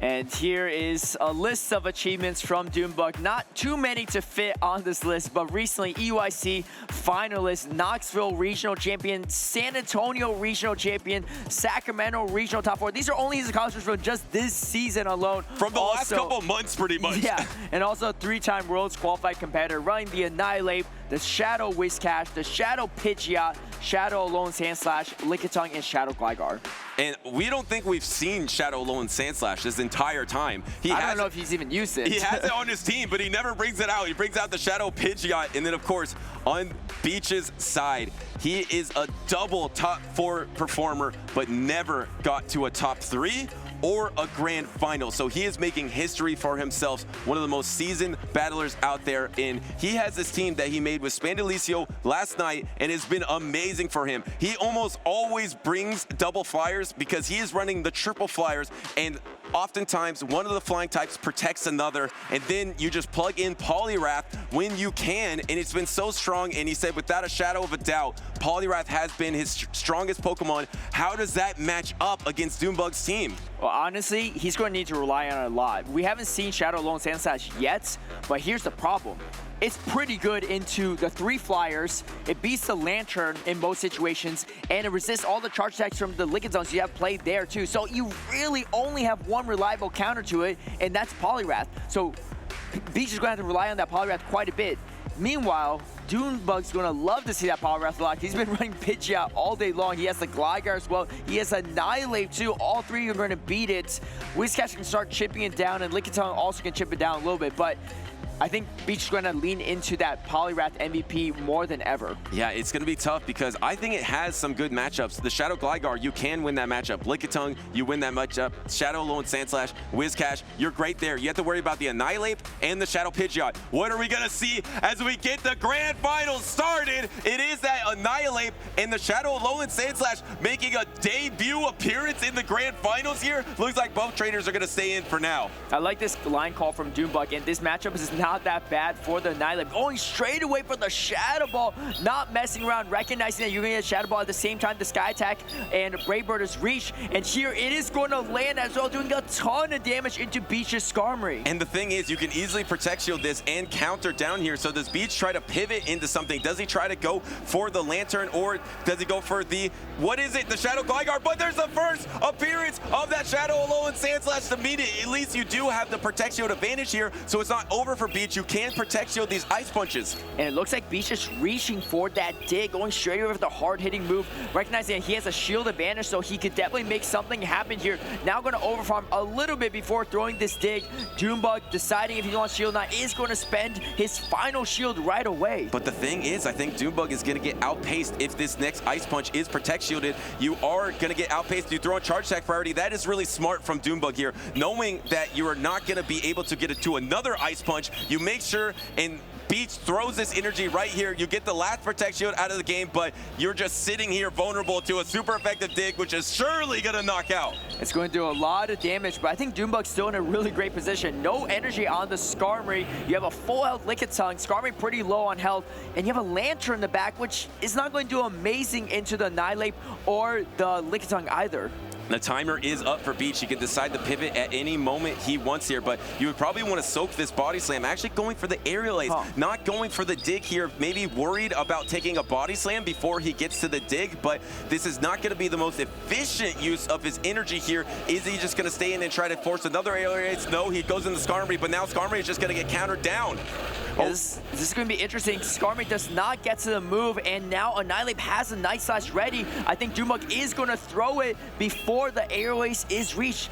And here is a list of achievements from Doonebug. Not too many to fit on this list, but recently EUIC finalist, Knoxville Regional Champion, San Antonio Regional Champion, Sacramento Regional Top 4. These are only his accomplishments from just this season alone. From the last couple months, pretty much. Yeah, and also 3-time Worlds Qualified competitor, running the Annihilate, the Shadow Whiscash, the Shadow Pidgeot, Shadow Alolan Sandslash, Lickitung, and Shadow Gligar. And we don't think we've seen Shadow Alolan Sandslash this entire time. I don't know if he's even used it. He has it on his team, but he never brings it out. He brings out the Shadow Pidgeot, and then of course, on Beach's side, he is a double top 4 performer, but never got to a top 3 or a grand final. So he is making history for himself, one of the most seasoned battlers out there. And he has this team that he made with Spandalicio last night, and it's been amazing for him. He almost always brings double flyers because he is running the triple flyers, and oftentimes one of the flying types protects another, and then you just plug in Poliwrath when you can, and it's been so strong. And he said without a shadow of a doubt, Poliwrath has been his strongest Pokemon. How does that match up against Doonebug's team? Well, honestly, he's going to need to rely on it a lot. We haven't seen Shadow Alolan Sandslash yet, but here's the problem. It's pretty good into the 3 flyers. It beats the Lantern in most situations, and it resists all the charge attacks from the Lickitung you have played there too. So you really only have one reliable counter to it, and that's Poliwrath. So Beach is going to have to rely on that Poliwrath quite a bit. Meanwhile, Doonebug's going to love to see that Poliwrath lock. He's been running Pidgeot all day long. He has the Gligar as well. He has Annihilate too. All 3 are going to beat it. Whiscash can start chipping it down, and Lickitung also can chip it down a little bit. But I think Beach is going to lean into that Poliwrath MVP more than ever. Yeah, it's going to be tough because I think it has some good matchups. The Shadow Gligar, you can win that matchup. Lickitung, you win that matchup. Shadow Alolan Sandslash, Whiscash, you're great there. You have to worry about the Annihilate and the Shadow Pidgeot. What are we going to see as we get the Grand Finals started? It is that Annihilate and the Shadow Alolan Sandslash making a debut appearance in the Grand Finals here. Looks like both trainers are going to stay in for now. I like this line call from Doonebug, and this matchup is not that bad for the Annihilate. Going straight away for the Shadow Ball, not messing around, recognizing that you're going to get Shadow Ball at the same time the Sky Attack and Brave Bird is reached. And here it is going to land as well, doing a ton of damage into Beach's Skarmory. And the thing is, you can easily Protect Shield this and counter down here. So does Beach try to pivot into something? Does he try to go for the Lantern, or does he go for the, what is it, the Shadow Gligar? But there's the first appearance of that Shadow Alolan Sandslash to meet it. At least you do have the Protect Shield advantage here, so it's not over for Beach. You can Protect Shield these Ice Punches. And it looks like Beach is reaching for that dig, going straight over with the hard-hitting move, recognizing that he has a shield advantage, so he could definitely make something happen here. Now going to overfarm a little bit before throwing this dig. Doonebug deciding if he wants shield or not is going to spend his final shield right away. But the thing is, I think Doonebug is going to get outpaced if this next Ice Punch is Protect Shielded. You are going to get outpaced. You throw on Charge Attack priority. That is really smart from Doonebug here, knowing that you are not going to be able to get it to another Ice Punch. You make sure, and Beach throws this energy right here. You get the last Protect Shield out of the game, but you're just sitting here vulnerable to a super effective dig, which is surely going to knock out. It's going to do a lot of damage, but I think Doonebug's still in a really great position. No energy on the Skarmory. You have a full health Lickitung. Skarmory pretty low on health, and you have a Lantern in the back, which is not going to do amazing into the Annihilate or the Lickitung either. The timer is up for Beach. He can decide to pivot at any moment he wants here, but you would probably want to soak this Body Slam. Actually going for the Aerial Ace, not going for the dig here. Maybe worried about taking a Body Slam before he gets to the dig, but this is not going to be the most efficient use of his energy here. Is he just going to stay in and try to force another Aerial Ace? No, he goes into Skarmory, but now Skarmory is just going to get countered down. This is going to be interesting. Skarmory does not get to the move, and now Annihilate has a Night Slash ready. I think Doonebug is going to throw it before the Aerial Ace is reached.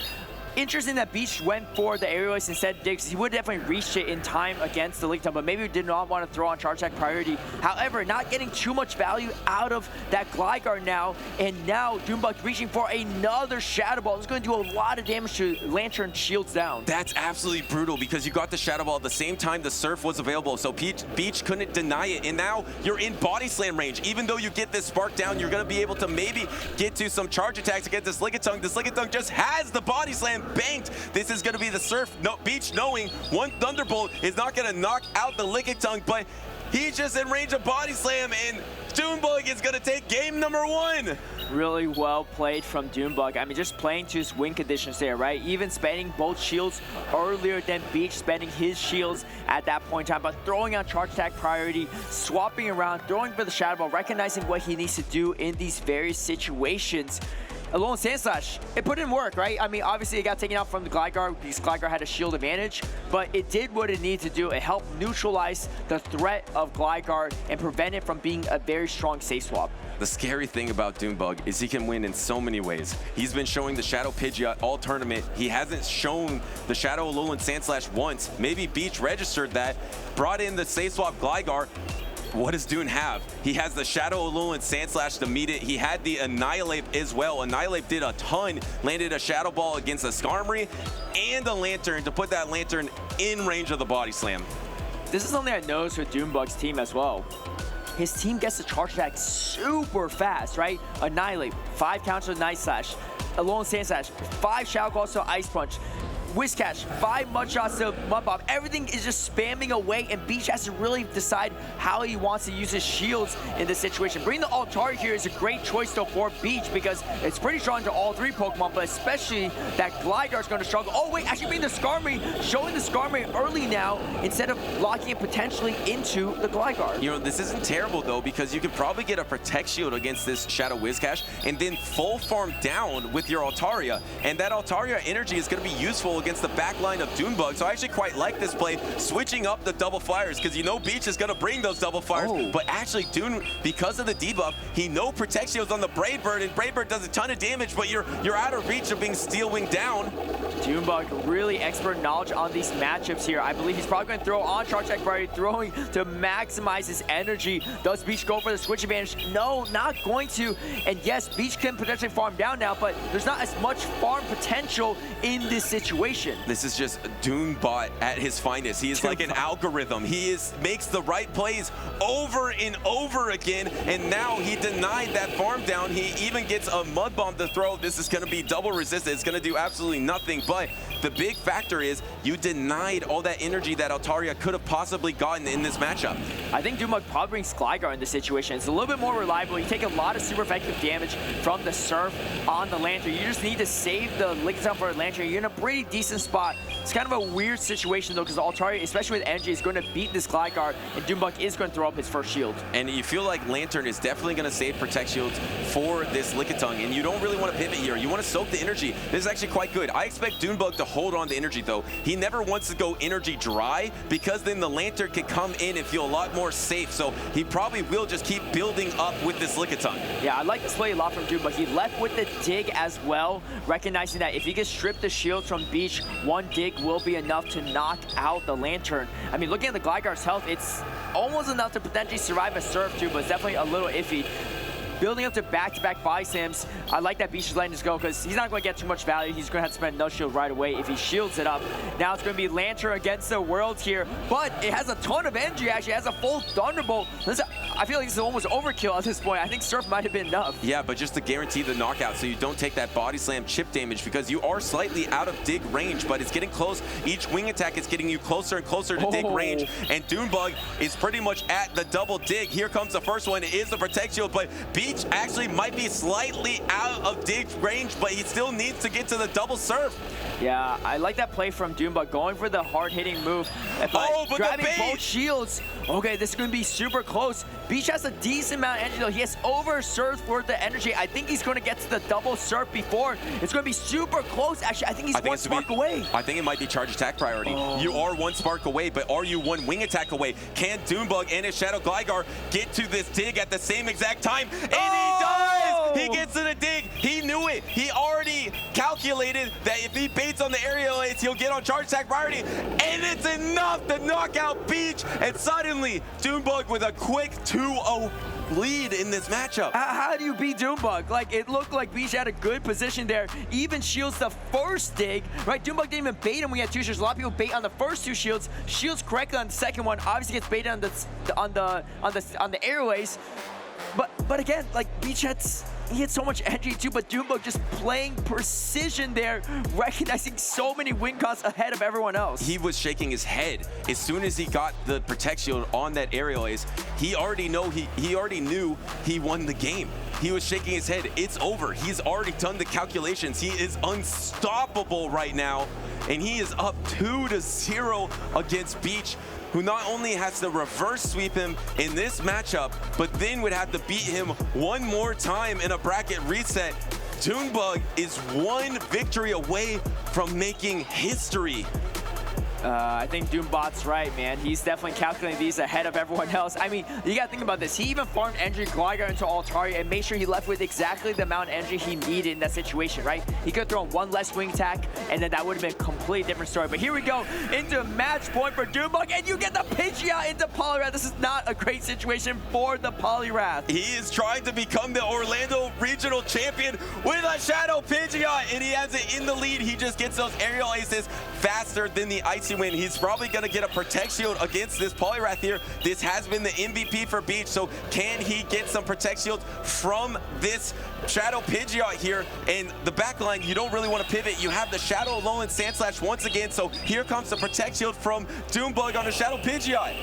Interesting that Beach went for the Aerial Ace instead of Diggs. He would definitely reached it in time against the Lickitung, but maybe did not want to throw on Charge Attack priority. However, not getting too much value out of that Gligar now, and now Doonebug reaching for another Shadow Ball. It's going to do a lot of damage to Lantern shields down. That's absolutely brutal because you got the Shadow Ball at the same time the Surf was available, so Beach couldn't deny it, and now you're in Body Slam range. Even though you get this Spark down, you're going to be able to maybe get to some charge attacks against this Lickitung. This Lickitung just has the Body Slam banked. This is going to be the Surf. Beach knowing one Thunderbolt is not going to knock out the Lickitung, but he's just in range of Body Slam, and Doonebug is gonna take game number 1. Really well played from Doonebug. I mean, just playing to his win conditions there, right? Even spending both shields earlier than beeeach, spending his shields at that point in time, but throwing out charge attack priority, swapping around, throwing for the Shadow Ball, recognizing what he needs to do in these various situations. Alone Sand Slash, it put in work, right? I mean, obviously it got taken out from the Gligar because Gligar had a shield advantage, but it did what it needed to do. It helped neutralize the threat of Gligar and prevent it from being a very strong safe swap. The scary thing about Doonebug is he can win in so many ways. He's been showing the Shadow Pidgeot all tournament. He hasn't shown the Shadow Alolan Sandslash once. Maybe beeeach registered that, brought in the safe swap Gligar. What does Doon have? He has the Shadow Alolan Sandslash to meet it. He had the Annihilate as well. Annihilate did a ton, landed a Shadow Ball against a Skarmory and a Lantern to put that Lantern in range of the Body Slam. This is something I noticed with Doonebug's team as well. His team gets the charge attack super fast, right? Annihilate, 5 counters to Night Slash. Alolan Sandslash, 5 Shadow Calls to Ice Punch. Whiscash, 5 Mud Shots to Mud Bomb. Everything is just spamming away, and beeeach has to really decide how he wants to use his shields in this situation. Bringing the Altari here is a great choice though for beeeach because it's pretty strong to all 3 Pokemon, but especially that Gligar is going to struggle. Oh wait, actually bringing the Skarmory, showing the Skarmory early now instead of locking it potentially into the Gligar. You know, this isn't terrible though because you could probably get a Protect Shield against this Shadow Whiscash and then full farm down with your Altaria, and that Altaria energy is going to be useful against the back line of Doonebug. So I actually quite like this play, switching up the double flyers, because you know beeeach is going to bring those double flyers. But actually Doon, because of the debuff, he no Protect Shields on the Brave Bird, and Brave Bird does a ton of damage, but you're out of reach of being Steel Wing down. Doonebug, really expert knowledge on these matchups here. I believe he's probably going to throw on Charge Attack Priority, throwing to maximize his energy. Does beeeach go for the switch advantage? No, not going to. And yes, beeeach can potentially farm down now, but there's not as much farm potential in this situation. This is just Doonebot at his finest. He is like an algorithm. He makes the right plays over and over again, and now he denied that farm down. He even gets a Mud Bomb to throw. This is going to be double resisted. It's going to do absolutely nothing, but the big factor is you denied all that energy that Altaria could have possibly gotten in this matchup. I think Doonebug probably brings Gligar in this situation. It's a little bit more reliable. You take a lot of super effective damage from the Surf on the Lantern. You just need to save the Lickitung for a Lantern. You're in a pretty decent spot. It's kind of a weird situation though, because Altaria, especially with energy, is going to beat this Gligar, and Doonebug is going to throw up his first shield. And you feel like Lantern is definitely going to save Protect Shields for this Lickitung, and you don't really want to pivot here. You want to soak the energy. This is actually quite good. I expect Doonebug to hold on to energy though. He never wants to go energy dry, because then the Lantern can come in and feel a lot more safe. So he probably will just keep building up with this Lickitung. Yeah, I like this play a lot from Doonebug. He left with the dig as well, recognizing that if he can strip the shields from beeeach, one dig will be enough to knock out the Lantern. I mean, looking at the Gligar's health, it's almost enough to potentially survive a Surf too, but it's definitely a little iffy. Building up to back-to-back body slams, I like that beeeach is letting this go because he's not going to get too much value. He's going to have to spend no shield right away if he shields it up. Now it's going to be Lantern against the Worlds here, but it has a ton of energy actually. It has a full Thunderbolt. I feel like this is almost overkill at this point. I think Surf might have been enough. Yeah, but just to guarantee the knockout so you don't take that body slam chip damage, because you are slightly out of dig range, but it's getting close. Each wing attack is getting you closer and closer to dig range, and Doonebug is pretty much at the double dig. Here comes the first one. It is the Protect Shield play. beeeach actually might be slightly out of dig range, but he still needs to get to the double Surf. Yeah, I like that play from Doonebug, going for the hard-hitting move, but grabbing both shields. Okay, this is going to be super close. beeeach has a decent amount of energy, though. He has over Surf for the energy. I think he's going to get to the double Surf before. It's going to be super close, actually. I think he's one spark away. I think it might be charge attack priority. You are one spark away, but are you one wing attack away? Can Doonebug and his Shadow Gligar get to this dig at the same exact time? And he does! He gets to the dig. He knew it. He already calculated that if he baits on the aerial aids, he'll get on charge attack priority. And it's enough to knock out beeeach. And suddenly, Doonebug with a quick 2-0 lead in this matchup. How do you beat Doonebug? Like, it looked like beeeach had a good position there. Even shields the first dig, right? Doonebug didn't even bait him when he had 2 shields. A lot of people bait on the first 2 shields. Shields correctly on the second one. Obviously gets baited on the airways. But again, like, beeeach he had so much energy too, but Doonebug just playing precision there, recognizing so many win costs ahead of everyone else. He was shaking his head as soon as he got the Protect Shield on that aerial ace. He already knew he won the game. He was shaking his head. It's over. He's already done the calculations. He is unstoppable right now, and he is up 2-0 against beeeach, who not only has to reverse sweep him in this matchup, but then would have to beat him one more time in a bracket reset. Doonebug is one victory away from making history. I think Doombot's right, man. He's definitely calculating these ahead of everyone else. I mean, you gotta think about this. He even farmed energy Gligar into Altaria and made sure he left with exactly the amount of energy he needed in that situation, right? He could have thrown one less wing attack, and then that would have been a completely different story. But here we go into match point for Doonebug, and you get the Pidgeot into Poliwrath. This is not a great situation for the Poliwrath. He is trying to become the Orlando regional champion with a Shadow Pidgeot, and he has it in the lead. He just gets those aerial aces faster than the Icy Wind. He's probably going to get a Protect Shield against this Poliwrath here. This has been the MVP for beeeach, so can he get some Protect Shields from this Shadow Pidgeot here? And the back line, you don't really want to pivot. You have the Shadow Alolan Sandslash once again, so here comes the Protect Shield from Doonebug on the Shadow Pidgeot.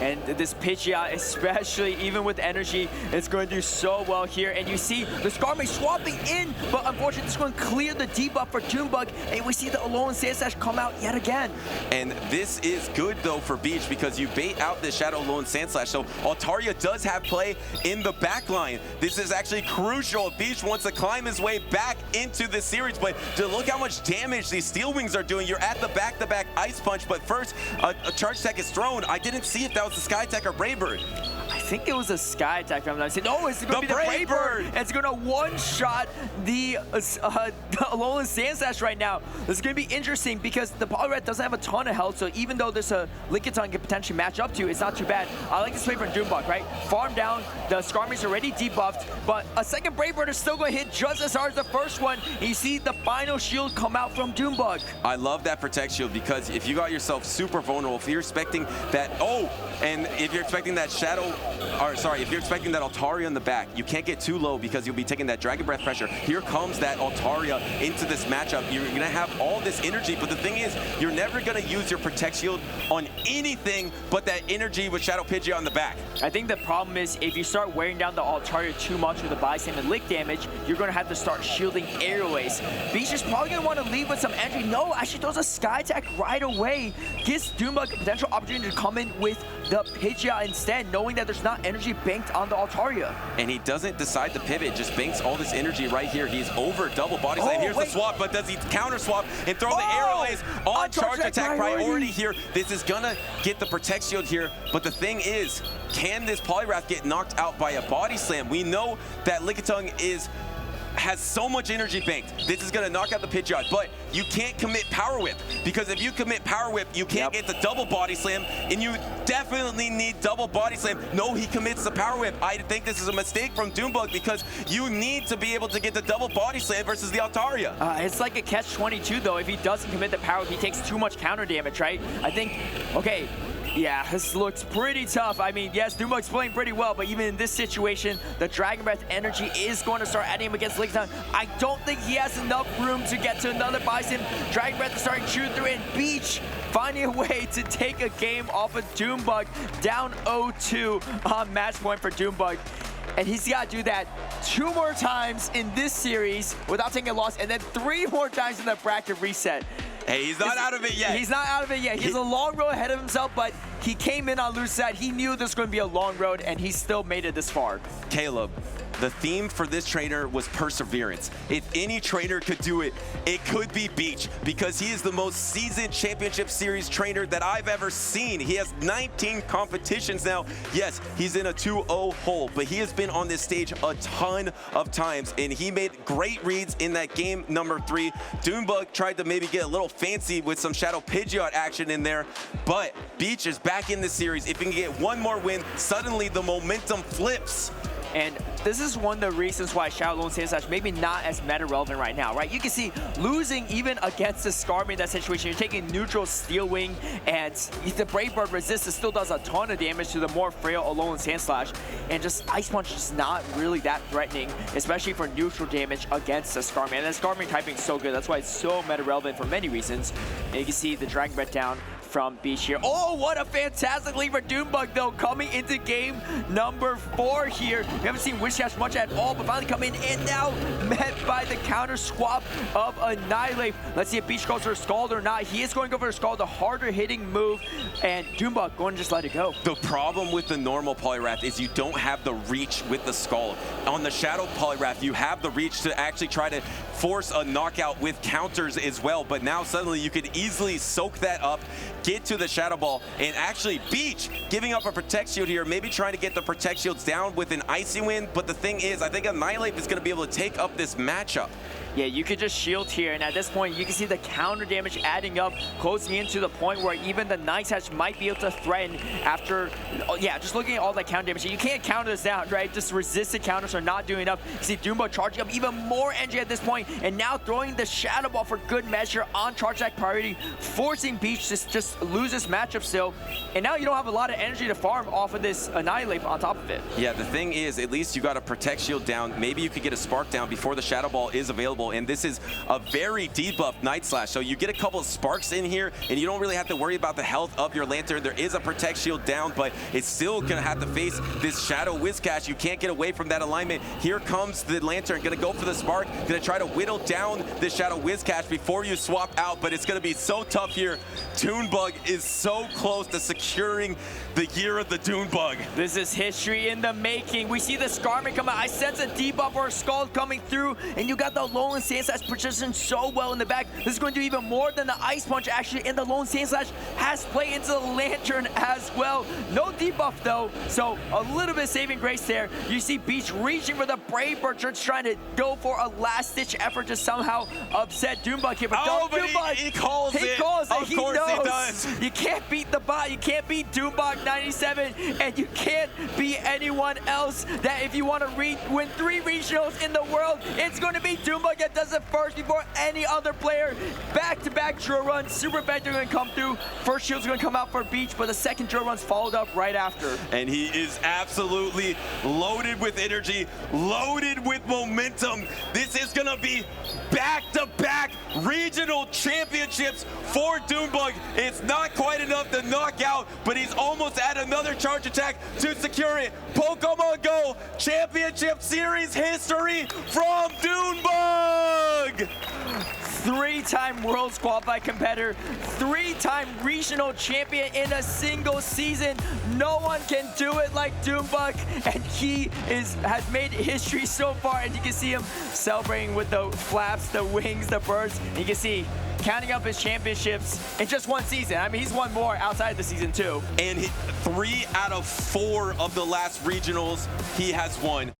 And this Pidgeot, especially even with energy, is going to do so well here. And you see the Skarmory swapping in, but unfortunately it's going to clear the debuff for Doonebug. And we see the Alolan Sandslash come out yet again. And this is good though for beeeach because you bait out this Shadow Alolan Sandslash. So Altaria does have play in the back line. This is actually crucial. beeeach wants to climb his way back into the series, but to look how much damage these Steel Wings are doing. You're at the back-to-back Ice Punch, but first a Charge Attack is thrown. I didn't see if that was the Sky Attack or Brave Bird. I think it was a Sky Attack. I'm not saying, no, it's going to be the Brave Bird. And it's going to one-shot the Alolan Sandslash right now. This is going to be interesting because the Poliwrath doesn't have a ton of health, so even though there's a Lickitung can potentially match up to, it's not too bad. I like this play from Doonebug, right? Farm down, the Skarmory's already debuffed, but a second Brave Bird is still going to hit just as hard as the first one. And you see the final shield come out from Doonebug. I love that Protect Shield because if you got yourself super vulnerable, if you're expecting that, and if you're expecting that if you're expecting that Altaria in the back, you can't get too low because you'll be taking that Dragon Breath pressure. Here comes that Altaria into this matchup. You're gonna have all this energy, but the thing is, you're never gonna use your Protect Shield on anything but that energy with Shadow Pidgeot on the back. I think the problem is if you start wearing down the Altaria too much with the Bison and Lick damage, you're gonna have to start shielding aerial ace. beeeach is probably gonna want to leave with some energy. No, actually throws a Sky Attack right away. Gives Doonebug a potential opportunity to come in with the Pidgeot instead, knowing that there's not energy banked on the Altaria. And he doesn't decide to pivot, just banks all this energy right here. He's over double body slam. Here's the swap, but does he counter swap and throw the aerial ace on Charge Attack priority here? This is gonna get the Protect Shield here, but the thing is, can this Poliwrath get knocked out by a body slam? We know that Lickitung has so much energy banked. This is gonna knock out the Pidgeot, but you can't commit Power Whip because if you commit Power Whip, you can't get the double body slam, and you definitely need double body slam. No, he commits the Power Whip. I think this is a mistake from Doonebug because you need to be able to get the double body slam versus the Altaria. It's like a catch-22 though. If he doesn't commit the Power Whip, he takes too much counter damage, right? I think, okay, yeah, this looks pretty tough. I mean, yes, Doonebug's playing pretty well, but even in this situation, the Dragon Breath energy is going to start adding him against Lickitung. I don't think he has enough room to get to another Bison. Dragon Breath is starting to shoot through, and beeeach finding a way to take a game off of Doonebug, down 0-2 on match point for Doonebug. And he's got to do that 2 more times in this series without taking a loss, and then 3 more times in the bracket reset. Hey, he's not out of it yet. He's not out of it yet. He has a long road ahead of himself, but he came in on loose side. He knew this was going to be a long road, and he still made it this far. Caleb, the theme for this trainer was perseverance. If any trainer could do it, it could be beeeach because he is the most seasoned championship series trainer that I've ever seen. He has 19 competitions now. Yes, he's in a 2-0 hole, but he has been on this stage a ton of times, and he made great reads in that game number 3. Doonebug tried to maybe get a little fancy with some Shadow Pidgeot action in there, but beeeach is back in the series. If he can get one more win, suddenly the momentum flips. And this is one of the reasons why Shadow Lone Sandslash maybe not as meta relevant right now, right? You can see losing even against the Skarmory in that situation. You're taking neutral Steel Wing, and the Brave Bird resistance still does a ton of damage to the more frail Alolan Sandslash. And just Ice Punch is not really that threatening, especially for neutral damage against the Skarmory. And the Skarmory typing is so good. That's why it's so meta relevant for many reasons. And you can see the Dragon Breath down from beeeach here. Oh, what a fantastic lead for Doonebug, though, coming into game number 4 here. We haven't seen Whiscash much at all, but finally coming in now, met by the counter swap of Annihilate. Let's see if beeeach goes for a Scald or not. He is going to go for a Scald, the harder hitting move, and Doonebug going to just let it go. The problem with the normal Poliwrath is you don't have the reach with the Scald. On the Shadow Poliwrath, you have the reach to actually try to force a knockout with counters as well, but now suddenly you could easily soak that up, get to the Shadow Ball, and actually beeeach giving up a Protect Shield here, maybe trying to get the Protect Shields down with an Icy Wind, but the thing is, I think Annihilate is going to be able to take up this matchup. Yeah, you could just shield here, and at this point, you can see the counter damage adding up, closing in to the point where even the Nightsash might be able to threaten after, yeah, just looking at all that counter damage. You can't counter this down, right? Just resisted counters are not doing enough. You see Doonebug charging up even more energy at this point, and now throwing the Shadow Ball for good measure on Charge Attack priority, forcing beeeach to just lose this matchup still. And now you don't have a lot of energy to farm off of this Annihilate on top of it. Yeah, the thing is, at least you got a Protect Shield down. Maybe you could get a Spark down before the Shadow Ball is available. And this is a very debuffed Night Slash. So you get a couple of sparks in here, and you don't really have to worry about the health of your Lantern. There is a Protect Shield down, but it's still going to have to face this Shadow Whiscash. You can't get away from that alignment. Here comes the Lantern, going to go for the Spark, going to try to whittle down the Shadow Whiscash before you swap out, but it's going to be so tough here. Doonebug is so close to securing the year of the Doonebug. This is history in the making. We see the Skarmory come out. I sense a debuff or a Scald coming through, and you got the Alolan Sandslash positioned so well in the back. This is going to do even more than the Ice Punch actually, and the Alolan Sandslash has play into the Lantern as well. No debuff though, so a little bit of saving grace there. You see beeeach reaching for the Brave Bird, just trying to go for a last-ditch effort to somehow upset Doonebug here, but Doonebug, he calls it. He calls it. Of course he does. You can't beat the bot. You can't beat Doonebug97, and you can't beat anyone else. That if you want to win 3 regionals in the world, it's going to be Doonebug that does it first before any other player. Back-to-back drill runs, super effective going to come through. First shield's going to come out for beeeach, but the second drill run's followed up right after. And he is absolutely loaded with energy, loaded with momentum. This is going to be back-to-back regional championships for Doonebug. It's not quite enough to knock out, but he's almost at another charge attack to secure it. Pokemon Go Championship Series history from Doonebug! 3-time Worlds qualified competitor, 3-time regional champion in a single season. No one can do it like Doonebug, and he has made history so far. And you can see him celebrating with the flaps, the wings, the birds. And you can see counting up his championships in just 1 season. I mean, he's won more outside the season too. And 3 out of 4 of the last regionals he has won.